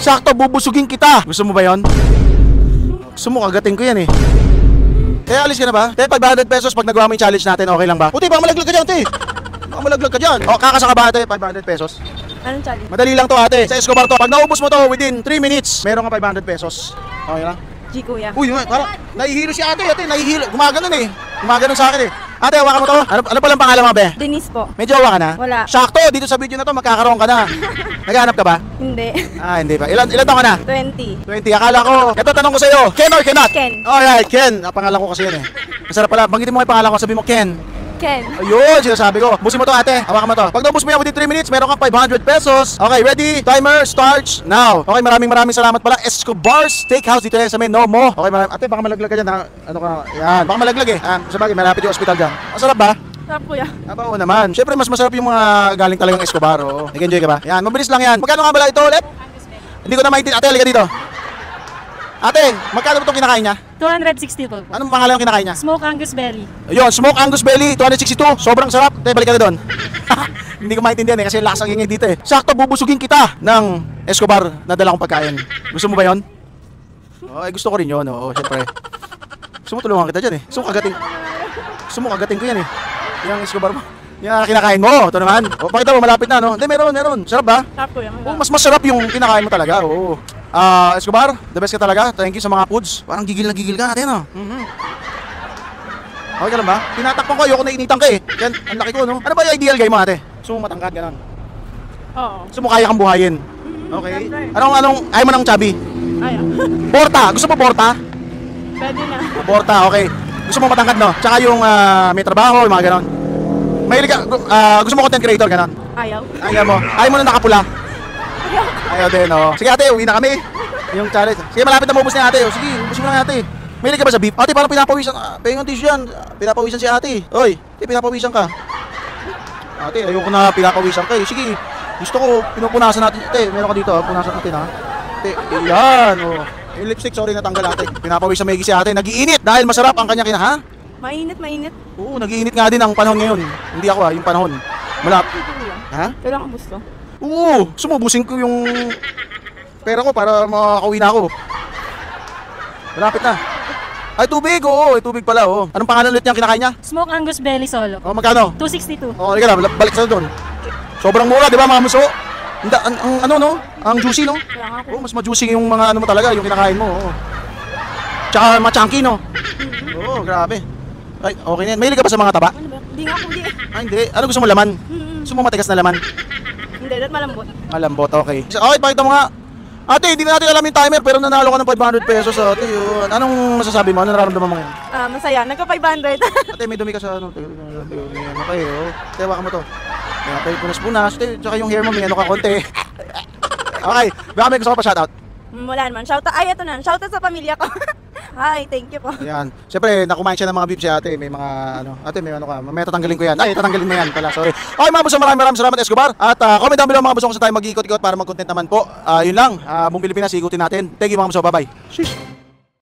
Sakto, bubusugin kita. Gusto mo ba yon? Gusto mo, kagating ko yan eh. Kaya alis ka na ba? Te, 500 pesos pag nagawa mo yung challenge natin, okay lang ba? Uti, baka malaglag ka dyan, te. Baka malaglag ka dyan. O, kakasaka ba, ate? 500 pesos. Anong challenge? Madali lang to, ate. Sa Escobar to. Pag naubos mo to within 3 minutes, meron ka 500 pesos. Okay lang? G, kuya. Uy, parang nahihilo si ate, nahihilo. Gumaganon eh. Gumaganon sa akin eh. Ate, hawakan mo to. Ano palang pangalan mo, be? Denise po. May jowa ka na? Wala. Sakto, dito sa video na to, magkakaroon ka na. Naghahanap ka ba? Hindi. Ah, hindi pa. Ilan taon ka na? 20. 20. Akala ko. Ito, tanong ko sa'yo. Ken or cannot? Ken. Alright, Ken. Pangalan ko kasi yan eh. Masarap pala. Banggitin mo yung pangalan ko, sabi mo Ken. Ken. Ayun, sinasabi ko. Busin mo to, ate. Hawakan mo to. Pag naubos mo yan within 3 minutes, meron kang 500 pesos. Okay, ready? Timer starts now. Okay, maraming salamat pala. Escobar Steakhouse dito yan sa may Nomo. Okay, ate, baka malaglag ka dyan. Ano ka? Yan. Baka malaglag eh. Sabagay, malapit yung hospital dyan. Masarap ba? Sarap, kuya. Oo naman. Siyempre, mas masarap yung mga galing talagang Escobar. Oo. Nag-enjoy ka ba? Yan, mabilis lang yan. Magkano nga pala ito ulit? Hindi ko na maintindihan. Ate, halika dito. Ate, magkano ba itong kinakain niya? 260 po. Anong pangalan yung kinakain niya? Smoke Angus Belly. Ayun, Smoke Angus Belly, 262. Sobrang sarap. Ate, balik ka na doon. Hindi ko maintindihan eh, kasi lakas ang ingay dito eh. Sakto, bubusugin kita ng Escobar na dala kong pagkain. Gusto mo ba yon? Oh, gusto ko rin yun. Oo, syempre. Gusto mo tulungan kita dyan eh. Gusto mo kagating ko yan eh. Yung Escobar mo. Yung kinakain mo. Ito naman. O, pakita mo, malapit na, no? Hindi, meron. Sarap ba? Sarap, kuya. Oh, mas masarap yung kinakain mo talaga. Oo. Escobar, the best ka talaga. Thank you sa mga foods. Parang gigil na gigil ka, ate, no? Okay ka lang ba? Tinatakpan ko, ayoko na initan ka eh. Yan, ang laki ko, no? Ano ba yung ideal guy mo, ate? Gusto mo matangkad, gano'n? Oo. Gusto mo kaya kang buhayin? Okay. Ayaw mo ng chubby? Ayaw. Porta! Gusto mo porta? Pwede na. Porta, okay. Gusto mo matangkad, no? Tsaka yung may trabaho, yung mga gano'n. Mahilig ka, gusto mo content creator, gano'n? Ayaw. Ayaw mo na nakapula? Ayaw din, no? Sige ate, uwi na kami. Yung challenge. Sige, malapit na maubos na ate. O, sige, ubos mo na ate. Mahilig ka ba sa beef? Ate, parang pinapawisan. Pengang tissue yan. Pinapawisan si ate. Oy, pinapawisan ka. Ate, ayoko na pinapawisan ka eh. Sige, gusto ko, pinupunasan natin. Ate, meron ka dito, punasan natin ha. Ate, yan, o. Yung lipstick, sorry, natanggal ate. Pinapawisan may si ate. Nag-iinit dahil masarap ang kanya ha? Mainit. Oo, nag-iinit nga din ang panahon ngayon. Hindi ako yung panahon. Malap. Ha? Kailangan gusto. Oo, sumubusin ko yung pera ko para makakauwi na ako. Malapit na. Ay, tubig, oo, tubig pala, oo. Anong pangalan ulit niyang kinakain niya? Smoke Angus Belly solo. Oh, magkano? 262. Oh, halika na, balik sa doon. Sobrang mura, di ba mga muso? Ang juicy, no? Oh, mas ma-juicy yung mga ano mo talaga, yung kinakain mo, oo. Tsaka ma-chunky, no? Oo, grabe. Ay, okay na yan. Mahilig ka ba sa mga taba? Ano ba? Hindi nga, hindi. Ay, hindi. Ano gusto mo, laman? Gusto mo matigas na laman? Hindi, dapat malambot. Malambot, okay. Okay, pakita mo nga. Ate, hindi na natin alam yung timer pero nanalo ka ng 500 pesos ate. Yun. Anong masasabi mo? Ano nararamdaman mo ngayon? Masaya. Nagka-500. Ate, may dumi ka sa ano. Okay, oh. Ate, hawakan mo to. Okay, punas-punas. Ate, tsaka yung hair mo, may ano ka konti. Okay, baka may gusto ko pa shoutout. Wala naman. Shoutout. Ay, ito na. Shoutout sa pamilya ko. Hi, thank you po. Ayan. Siyempre, nakumain siya ng mga beef si ate. May mga ano. Ate, may ano ka. May tatanggalin ko yan. Ay, tatanggalin mo yan pala. Sorry. Okay, mga buso, maraming salamat Escobar. At comment down below mga buso kung saan tayo mag-iikot-ikot para mag-content naman po. Yun lang. Buong Pilipinas, ikutin natin. Thank you mga buso. Bye-bye. Sheesh.